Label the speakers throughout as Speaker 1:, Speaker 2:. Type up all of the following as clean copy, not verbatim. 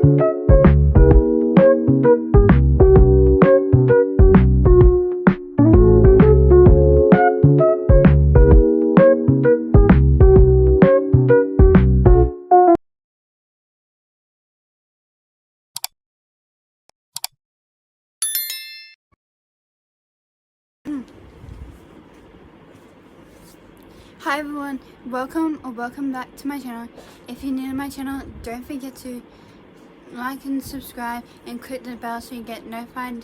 Speaker 1: Hi everyone, welcome back to my channel. If you're new to my channel, don't forget to like and subscribe and click the bell so you get notified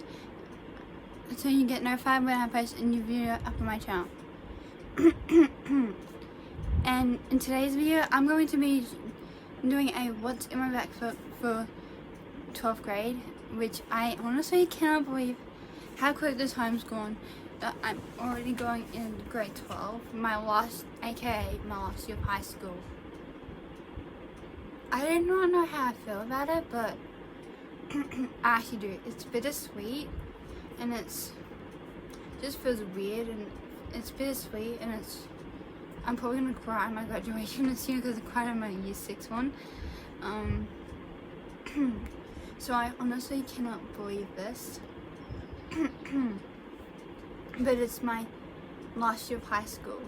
Speaker 1: when I post a new video up on my channel. And in today's video, I'm going to be doing a what's in my backpack for 12th grade, which I honestly cannot believe how quick the time's gone. I'm already going in grade 12, my last year of high school. I do not know how I feel about it, but I actually do. It's bittersweet, and it just feels weird, and it's bittersweet, and I'm probably gonna cry at my graduation this year because I cried at my year 6 one. So I honestly cannot believe this. But it's my last year of high school.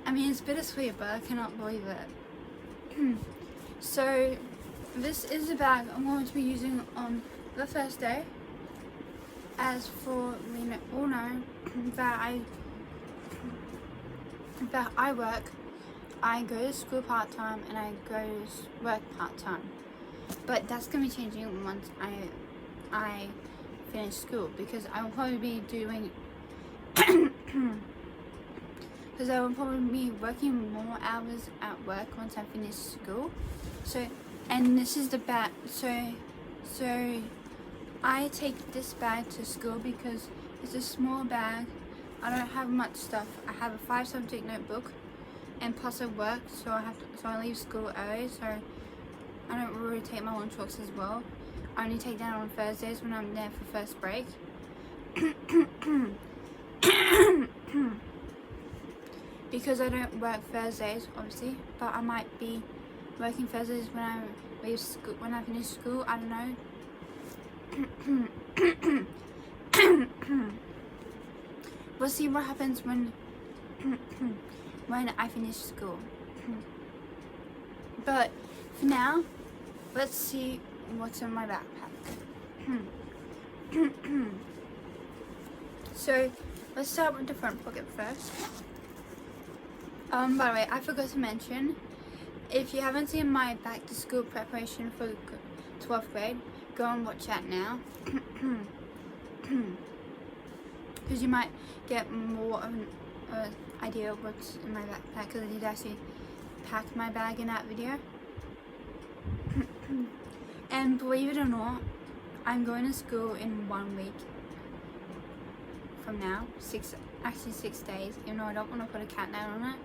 Speaker 1: I mean, it's bittersweet, but I cannot believe it. So this is the bag I'm going to be using on the first day. As for you all know that I work, I go to school part-time and I go to work part-time. But that's going to be changing once I finish school, because I will probably be doing because I will probably be working more hours at work once I finish school. So, and this is the bag. So I take this bag to school because it's a small bag. I don't have much stuff. I have a 5-subject notebook, and plus I work, so I leave school early. So I don't really take my lunchbox as well. I only take that on Thursdays when I'm there for first break. Because I don't work Thursdays, obviously, but I might be working Thursdays when I leave school, when I finish school. I don't know. We'll see what happens when I finish school. But for now, let's see what's in my backpack. So let's start with the front pocket first. By the way, I forgot to mention, if you haven't seen my back to school preparation for 12th grade, go and watch that now. Because you might get more of an idea of what's in my backpack, because I did actually pack my bag in that video. And believe it or not, I'm going to school in 1 week from now. 6 days, even though I don't want to put a countdown on it.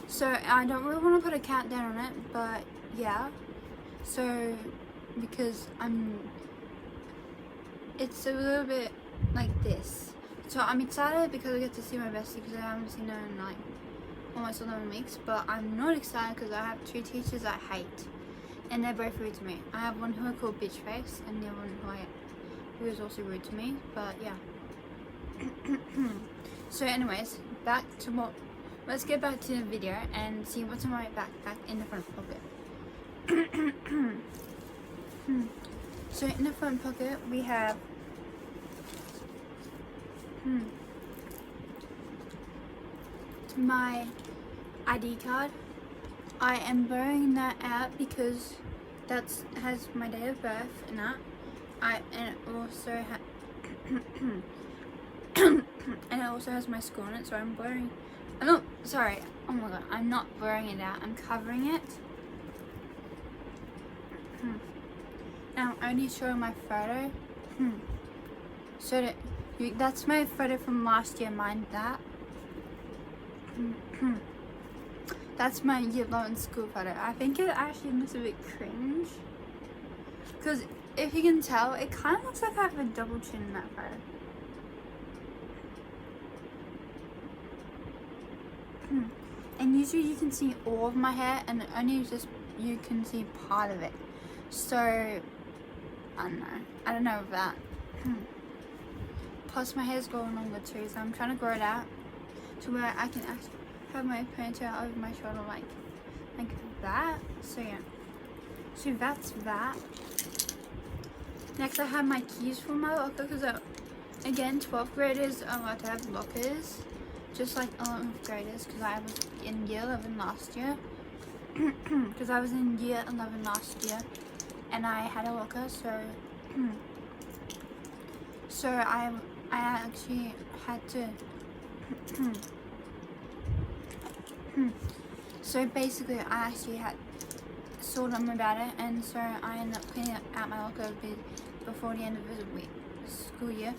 Speaker 1: So I don't really want to put a countdown on it, but yeah. So because it's a little bit like this. So I'm excited because I get to see my bestie, because I haven't seen her in like almost 11 weeks, but I'm not excited because I have 2 teachers I hate, and they're both rude to me. I have one who I call bitch face, and the other one who is also rude to me, but yeah. So anyways, let's get back to the video and see what's in my backpack in the front pocket. So in the front pocket we have my ID card. I am blurring that out because that has my date of birth and that. And it also has my school in it, so I'm blurring. Oh my god, I'm not blurring it out, I'm covering it. Now I'm only showing my photo. So that's my photo from last year, mind that. That's my year 11 school photo. I think it actually looks a bit cringe, because if you can tell, it kind of looks like I have a double chin in that photo. and usually you can see all of my hair and only just you can see part of it. So I don't know about plus my hair's growing longer too, so I'm trying to grow it out to where I can actually have my ponytail over my shoulder like that. So yeah, so that's that. Next I have my keys for my locker, because again 12th graders are allowed to have lockers just like 11th graders, because I was in year 11 last year. Because I was in year 11 last year and I had a locker, so I actually had to so basically I actually had told them about it, and so I ended up cleaning out my locker before the end of the school year.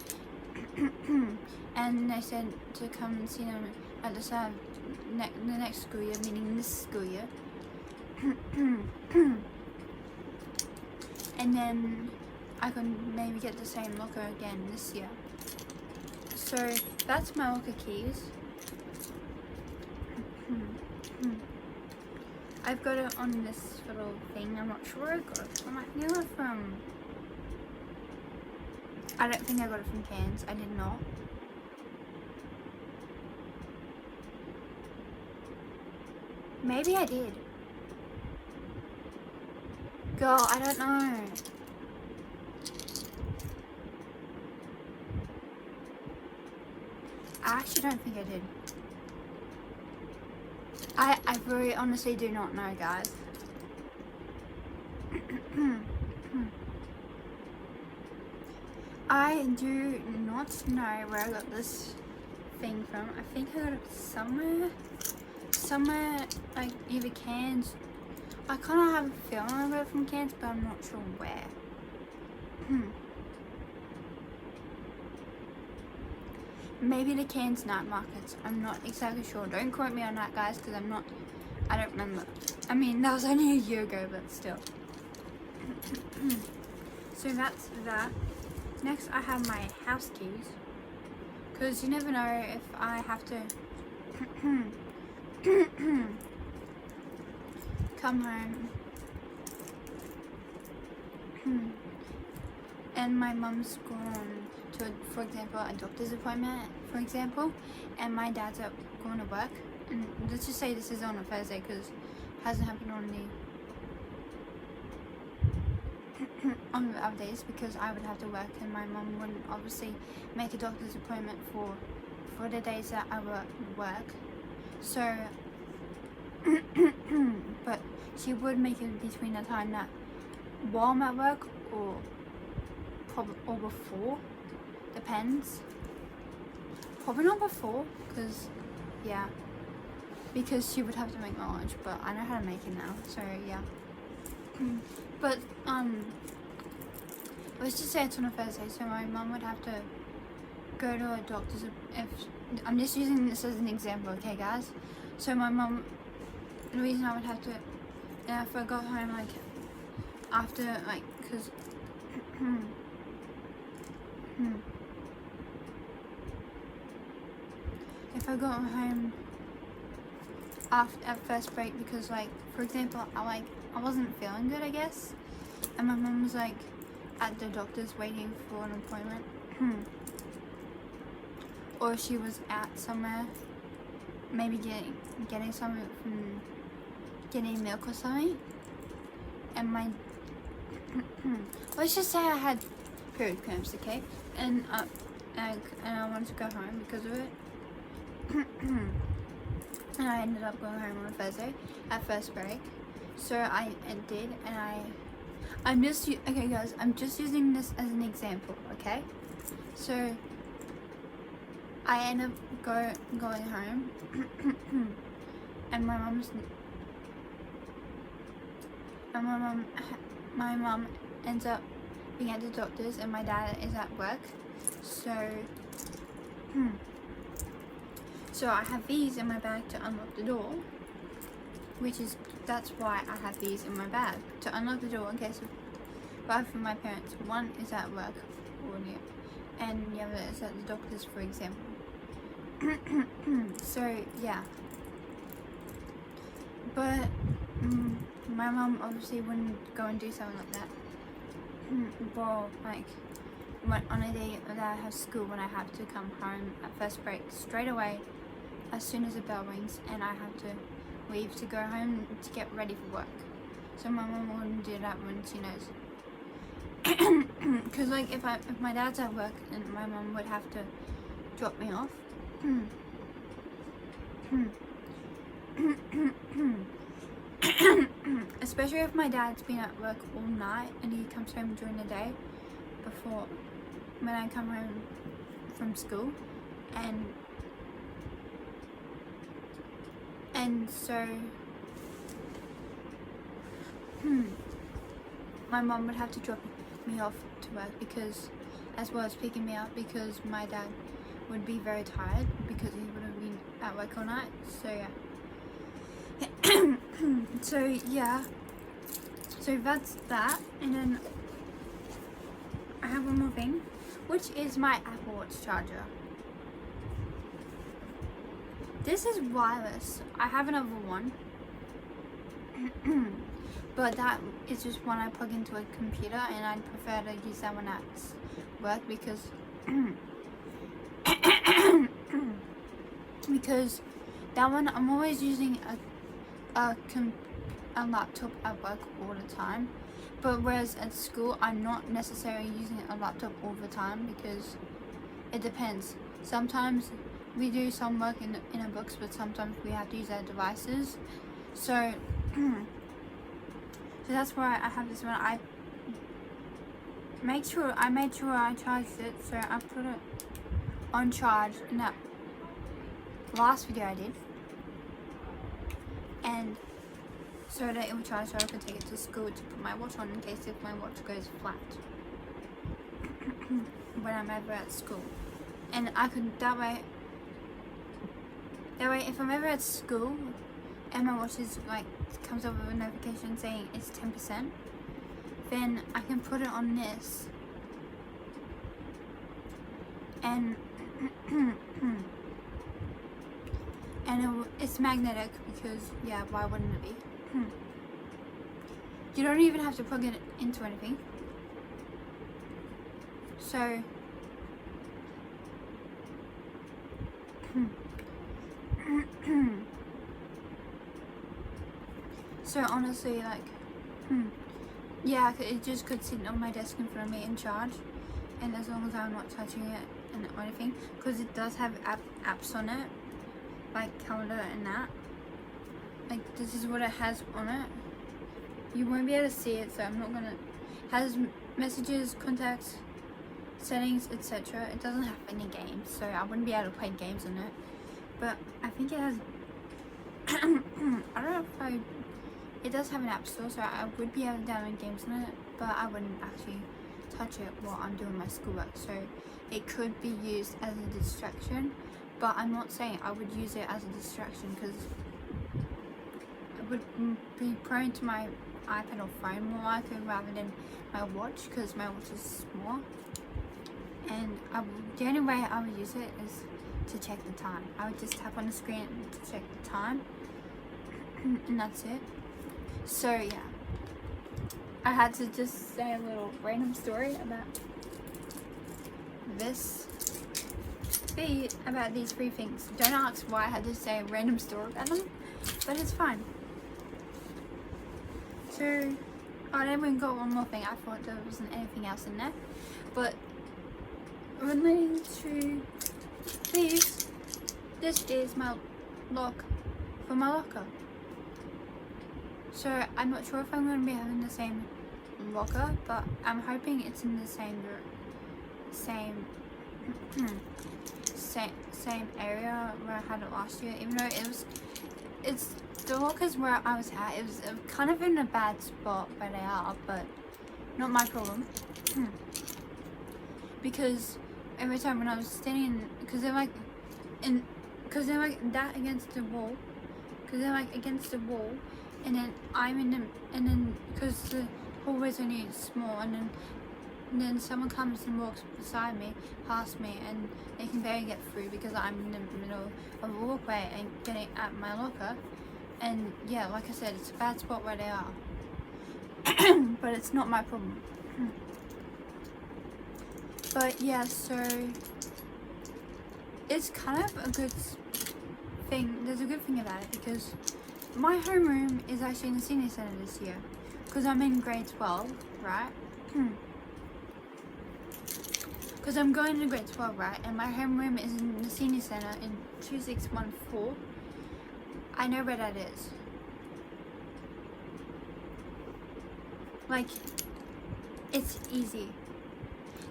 Speaker 1: And they said to come and see them at the start of the next school year, meaning this school year. And then I could maybe get the same locker again this year. So that's my locker keys. I've got it on this little thing. I'm not sure where I got it from. I think I got it from... I don't think I got it from Cairns. I did not. Maybe I did. Girl, I don't know. I actually don't think I did. I really honestly do not know, guys. I do not know where I got this thing from. I think I got it somewhere like either Cairns. I kind of have a feeling I got it from Cairns, but I'm not sure where. Maybe the Cairns night markets. I'm not exactly sure. Don't quote me on that, guys, because I don't remember. I mean, that was only a year ago, but still. So that's that. Next, I have my house keys, because you never know if I have to come home and my mum's gone to, for example, a doctor's appointment, for example, and my dad's up going to work. And let's just say this is on a Thursday, because it hasn't happened on the other days, because I would have to work and my mum wouldn't obviously make a doctor's appointment for the days that I work. So but she would make it between the time that while I'm at work or before, depends. Probably not before, because yeah, because she would have to make my lunch, but I know how to make it now, so yeah. But let's just say it's on a Thursday, so my mum would have to go to a doctor's. If I'm just using this as an example, okay, guys? So my mum, the reason I would have to, if I got home like after, like, because if I got home at first break, because like, for example, I wasn't feeling good, I guess, and my mum was like at the doctor's waiting for an appointment, or she was out somewhere, maybe getting something from getting milk or something, and my let's just say I had period cramps, okay, and I wanted to go home because of it. And I ended up going home on a Thursday at first break. So I did, and I'm just, okay guys, I'm just using this as an example, okay? So I end up going home and my mum ends up being at the doctor's and my dad is at work. So I have these in my bag to unlock the door, that's why I have these in my bag, to unlock the door in case of both of my parents. One is at work, and the other is at the doctor's, for example. So yeah. But my mum obviously wouldn't go and do something like that. Well, like on a day that I have school, when I have to come home at first break straight away as soon as the bell rings, and I have to leave to go home to get ready for work. So my mum wouldn't do that when she knows. Because like if my dad's at work, and my mum would have to drop me off. Especially if my dad's been at work all night and he comes home during the day before when I come home from school, and so my mom would have to drop me off to work, because as well as picking me up, because my dad would be very tired because he would have been at work all night. So yeah. So that's that. And then I have one more thing, which is my Apple Watch charger. This is wireless. I have another one. But that is just one I plug into a computer, and I'd prefer to use that one at work because because that one I'm always using a laptop at work all the time. But whereas at school I'm not necessarily using a laptop all the time, because it depends. Sometimes we do some work in our books, but sometimes we have to use our devices. So so that's why I have this one. I made sure I charged it, so I put it on charge in that last video I did, and so that it would charge, so I could take it to school to put my watch on in case if my watch goes flat when I'm ever at school. And I could that way if I'm ever at school and my watch is like comes up with a notification saying it's 10%, then I can put it on this, and it's magnetic, because yeah, why wouldn't it be? You don't even have to plug it into anything. So so honestly, like yeah, it just could sit on my desk in front of me and charge, and as long as I'm not touching it and or anything, because it does have apps on it, like calendar and that. Like this is what it has on it. You won't be able to see it, so I'm not gonna. It has messages, contacts, settings, etc. It doesn't have any games, so I wouldn't be able to play games on it. But I think it has. I don't know if it does have an app store, so I would be able to download games on it, but I wouldn't actually touch it while I'm doing my schoolwork. So it could be used as a distraction, but I'm not saying I would use it as a distraction, because I would be prone to my iPad or phone more likely rather than my watch, because my watch is small. And the only way I would use it is to check the time. I would just tap on the screen to check the time, and that's it. So yeah, I had to just say a little random story about about these three things. Don't ask why I had to say a random story about them, but it's fine. So, then we got one more thing. I thought there wasn't anything else in there, but relating to these, this is my lock for my locker. So I'm not sure if I'm going to be having the same locker, but I'm hoping it's in the same area where I had it last year. Even though it's the lockers where I was at, it was kind of in a bad spot where they are, but not my problem. Because every time when I was standing, because they're like that against the wall, and then I'm in them, and then because the hallway's only small, and then someone comes and walks beside me, past me, and they can barely get through because I'm in the middle of a walkway and getting at my locker. And yeah, like I said, it's a bad spot where they are. But it's not my problem. But yeah, so it's kind of a good thing. There's a good thing about it because my homeroom is actually in the senior center this year because I'm in grade 12, right? Because I'm going to grade 12, right? And my homeroom is in the senior center in 2614. I know where that is. Like, it's easy.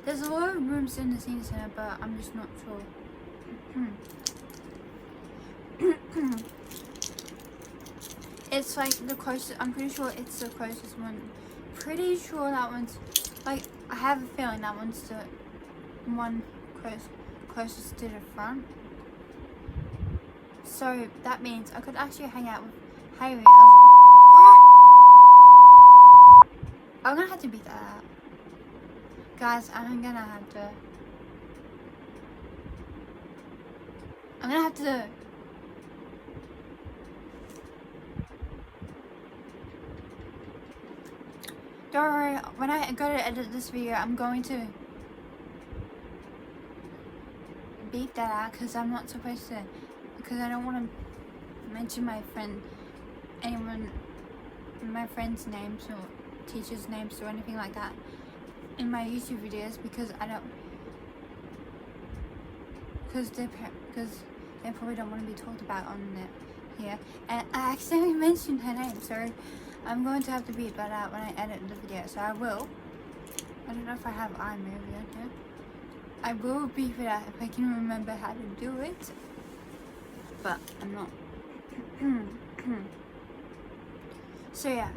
Speaker 1: There's a lot of rooms in the senior center, but I'm just not sure. It's like the closest, I'm pretty sure it's the closest one. Pretty sure that one's, like, I have a feeling that one's the one closest to the front. So that means I could actually hang out with Haley. I'm gonna have to beat that out. Guys, I'm gonna have to don't worry, when I go to edit this video, I'm going to beat that out because I'm not supposed to, because I don't want to mention my friend's names or teachers' names or anything like that in my YouTube videos because they probably don't want to be talked about on here. And I accidentally mentioned her name, so I'm going to have to beat that out when I edit the video. So I will. I don't know if I have iMovie on here. I will beat it out if I can remember how to do it, but I'm not. So yeah.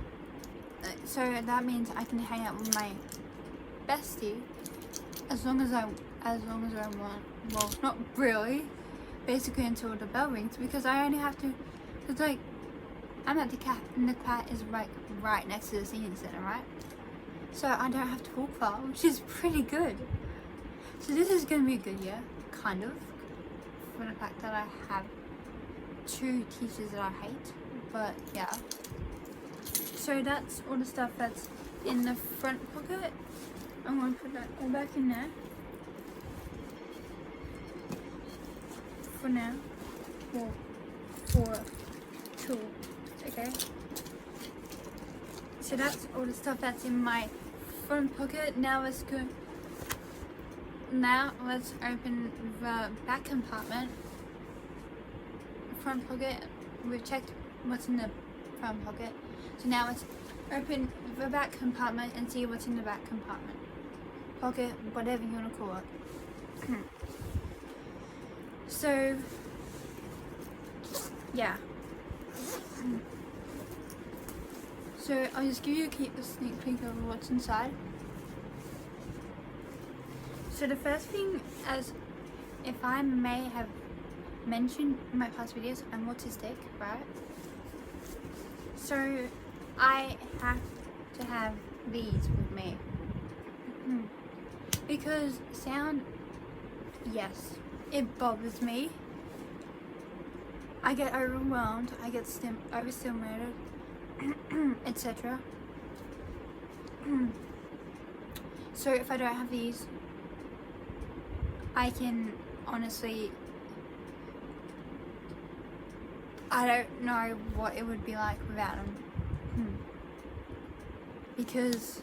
Speaker 1: So that means I can hang out with my bestie as long as I want. Well, not really. Basically until the bell rings, because I only have to. It's like I'm at the cat, and the cat is right next to the senior center, right? So I don't have to walk far, which is pretty good. So this is gonna be a good year, kind of, for the fact that I have 2 teachers that I hate. But yeah. So that's all the stuff that's in the front pocket. I'm going to put that all back in there. For now. Well, for tools, okay? So that's all the stuff that's in my front pocket. Now let's open the back compartment. Front pocket. We've checked what's in the front pocket. So now let's open the back compartment and see what's in the back compartment. Pocket, whatever you want to call it. So, yeah. So I'll just give you a sneak peek of what's inside. So the first thing, as if I may have mentioned in my past videos, I'm autistic, right? So I have to have these with me. Because sound, yes, it bothers me. I get overwhelmed, I get overstimulated, etc. So if I don't have these, I can honestly, I don't know what it would be like without them. Because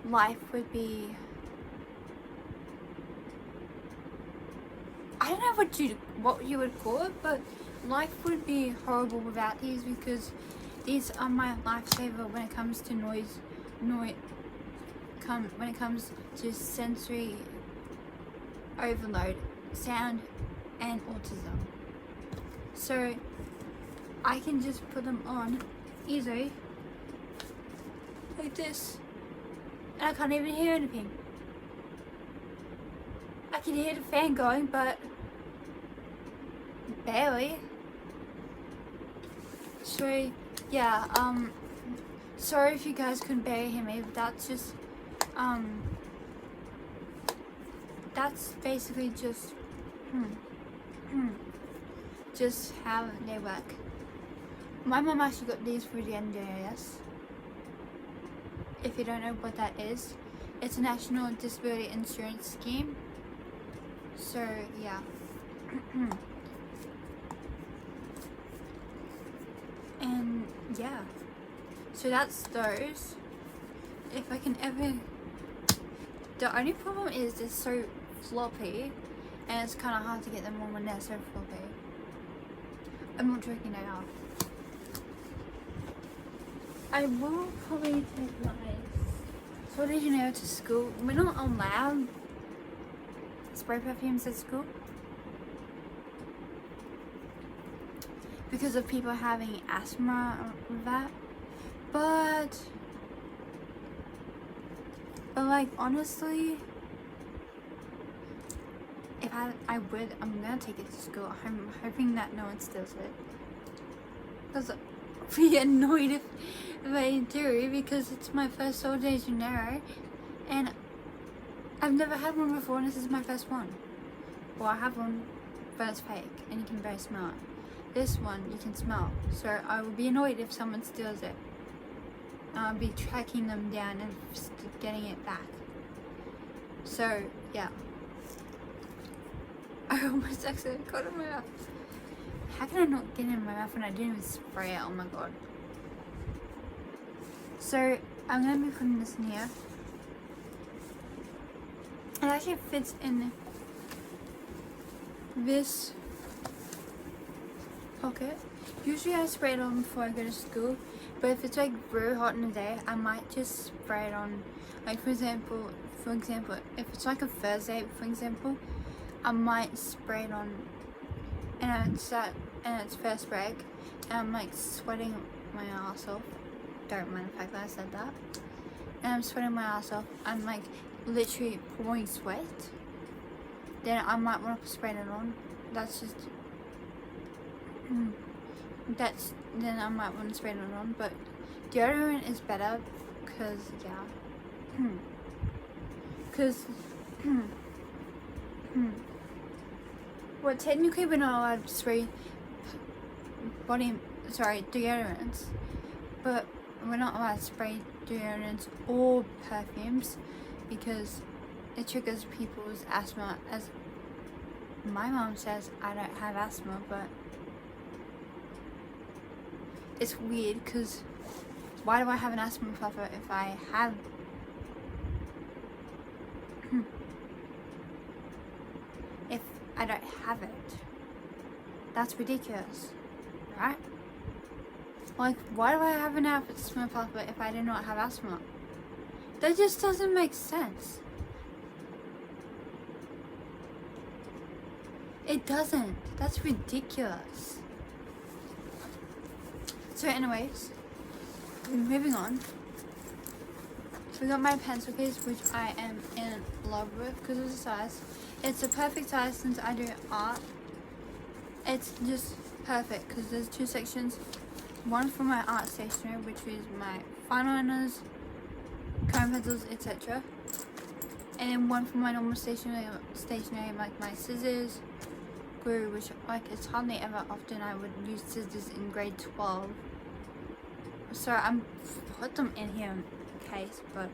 Speaker 1: life would be, I don't know what you would call it, but life would be horrible without these, because these are my lifesaver when it comes to when it comes to sensory overload, sound, and autism. So I can just put them on easily like this, and I can't even hear anything. I can hear the fan going, but barely. So yeah, sorry if you guys couldn't barely hear me, but that's just that's basically just how they work. My mum actually got these through the NDIS. If you don't know what that is, it's a National Disability Insurance Scheme. So yeah. And yeah, so that's those. If I can ever, the only problem is they're so floppy and it's kind of hard to get them on when they're so floppy. I'm not joking, they are. I will probably take my Solid Janeiro to school. We're not allowed spray perfumes at school because of people having asthma or that, but like honestly, if I'm gonna take it to school. I'm hoping that no one steals it, because I'll be annoyed if they do, because it's my first Sol de Janeiro and I've never had one before and this is my first one. Well, I have one, but it's fake and you can very smell it. This one you can smell, so I will be annoyed if someone steals it. I'll be tracking them down and getting it back. So yeah. I almost accidentally got it in my mouth. How can I not get it in my mouth when I didn't even spray it? Oh my god. So I'm going to be putting this in here. It actually fits in this pocket. Usually I spray it on before I go to school, but if it's like very hot in the day, I might just spray it on. Like for example, if it's like a Thursday, for example, I might spray it on, and it's first break, and I'm like sweating my ass off. Don't mind the fact that I said that. And I'm sweating my ass off. I'm like literally pouring sweat. Then I might want to spray it on. Then I might want to spray it on. But deodorant is better because yeah. Because well, technically we're not allowed to spray deodorants, but we're not allowed to spray deodorants or perfumes because it triggers people's asthma. As my mom says, I don't have asthma, but it's weird because why do I have an asthma puffer if I have if I don't have it? That's ridiculous, right? Like, why do I have an asthma puffer if I do not have asthma? That just doesn't make sense. It doesn't. That's ridiculous. So anyways, moving on. So we got my pencil case, which I am in love with because of the size. It's a perfect size since I do art. It's just perfect because there's two sections. One for my art stationery, which is my fine liners, coloring pencils, etc. And then one for my normal stationery like my scissors, glue, which like it's hardly ever often I would use scissors in grade 12. So I'm put them in here in case, but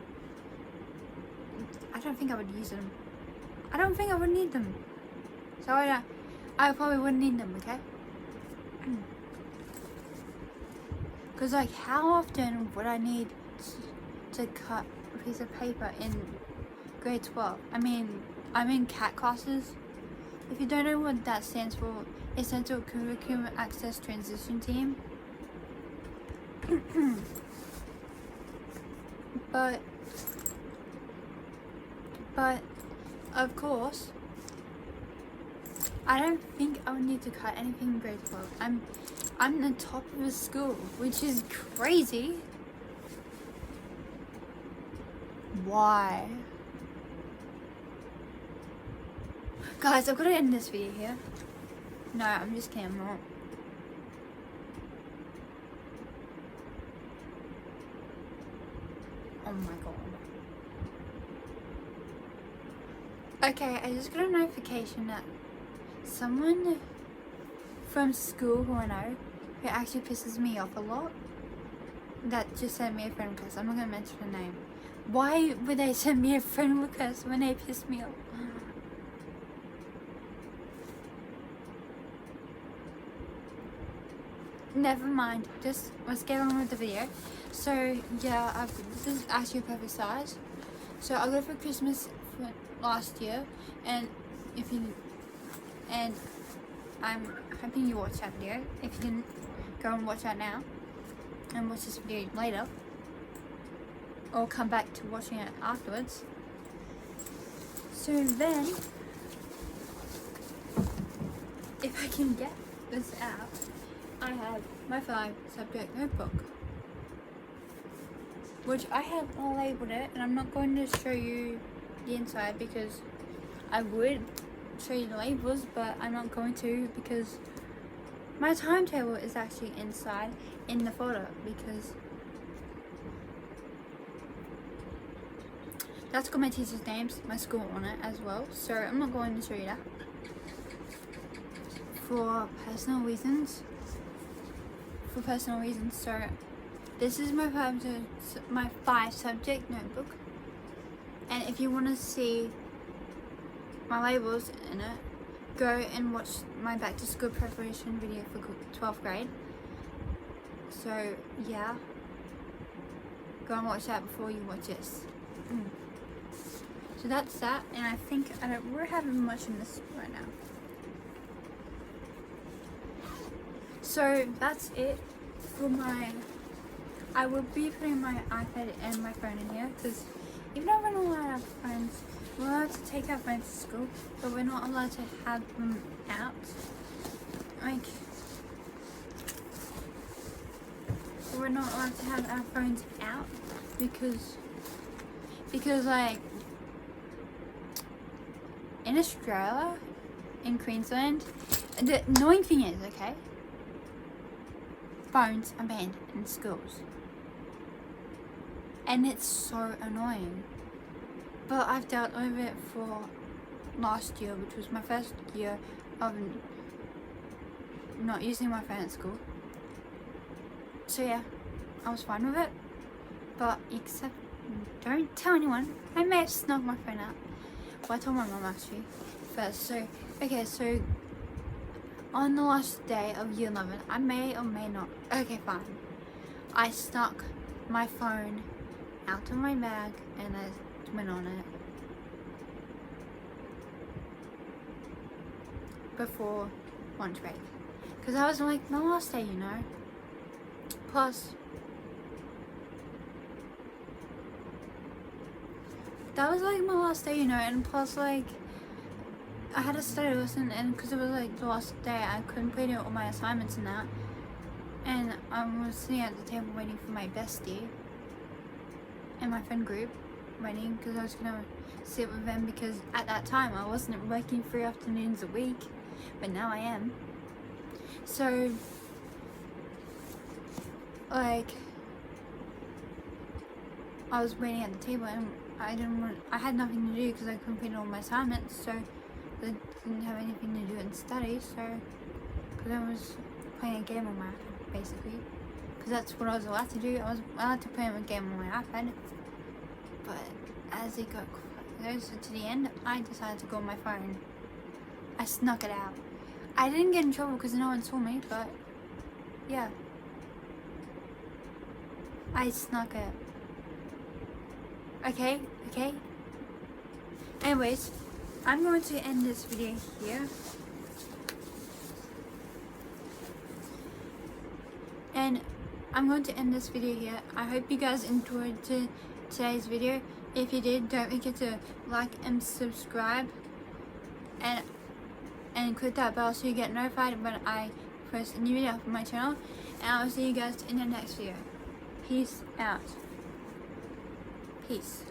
Speaker 1: I don't think I would use them. I don't think I would need them. So I probably wouldn't need them, okay? Because like how often would I need to cut a piece of paper in grade 12? I mean, I'm in CAT classes. If you don't know what that stands for, it stands for Curriculum Access Transition Team. but of course I don't think I would need to cut anything in grade 12. I'm the top of the school, which is crazy. Why? Guys, I've got to end this video here. No, I'm just kidding, I'm not. Oh my god. Okay, I just got a notification that someone from school who I know who actually pisses me off a lot, that just sent me a friend request. I'm not going to mention her name. Why would they send me a friend request when they piss me off? Never mind, just let's get on with the video. So yeah, this is actually a perfect size. So I got it for Christmas for last year, and I'm hoping you watch that video. If you didn't, go and watch that now, and watch this video later, or come back to watching it afterwards. So then, if I can get this out, I have my 5-subject notebook, which I have all labeled it, and I'm not going to show you the inside because I would show you the labels, but I'm not going to because my timetable is actually inside in the folder, because that's got my teachers' names, my school on it as well, so I'm not going to show you that for personal reasons. So this is my 5-subject notebook, and if you want to see my labels in it, go and watch my back to school preparation video for 12th grade. So yeah, go and watch that before you watch this. So that's that, and I think we're having much in this right now. So that's it for I will be putting my iPad and my phone in here, because even though we're not allowed to have phones, we're allowed to take our phones to school, but we're not allowed to have them out. Like, we're not allowed to have our phones out because like, in Australia, in Queensland, the annoying thing is, okay, phones are banned in schools, and it's so annoying. But I've dealt with it for last year, which was my first year of not using my phone at school. So yeah, I was fine with it, but except don't tell anyone. I may have snuck my phone out. Well, I told my mum actually first. So okay, so on the last day of year 11, I may or may not, okay fine, I snuck my phone out of my bag and I went on it before lunch break, because I was like, my last day, you know, plus that was like my last day, you know, and plus like I had a study lesson, and because it was like the last day, I couldn't complete all my assignments and that, and I was sitting at the table waiting for my bestie and my friend group, waiting because I was gonna sit with them, because at that time I wasn't working 3 afternoons a week, but now I am. So like, I was waiting at the table, and I had nothing to do because I completed all my assignments, so I didn't have anything to do and study, so, because I was playing a game on my iPad, basically, because that's what I was allowed to do. I was allowed to play a game on my iPad, but as it got closer to the end, I decided to go on my phone. I snuck it out. I didn't get in trouble because no one saw me, but yeah, I snuck it. Okay. Anyways, I'm going to end this video here. I hope you guys enjoyed today's video. If you did, don't forget to like and subscribe, and click that bell so you get notified when I post a new video on my channel. And I'll see you guys in the next video. Peace out. Peace.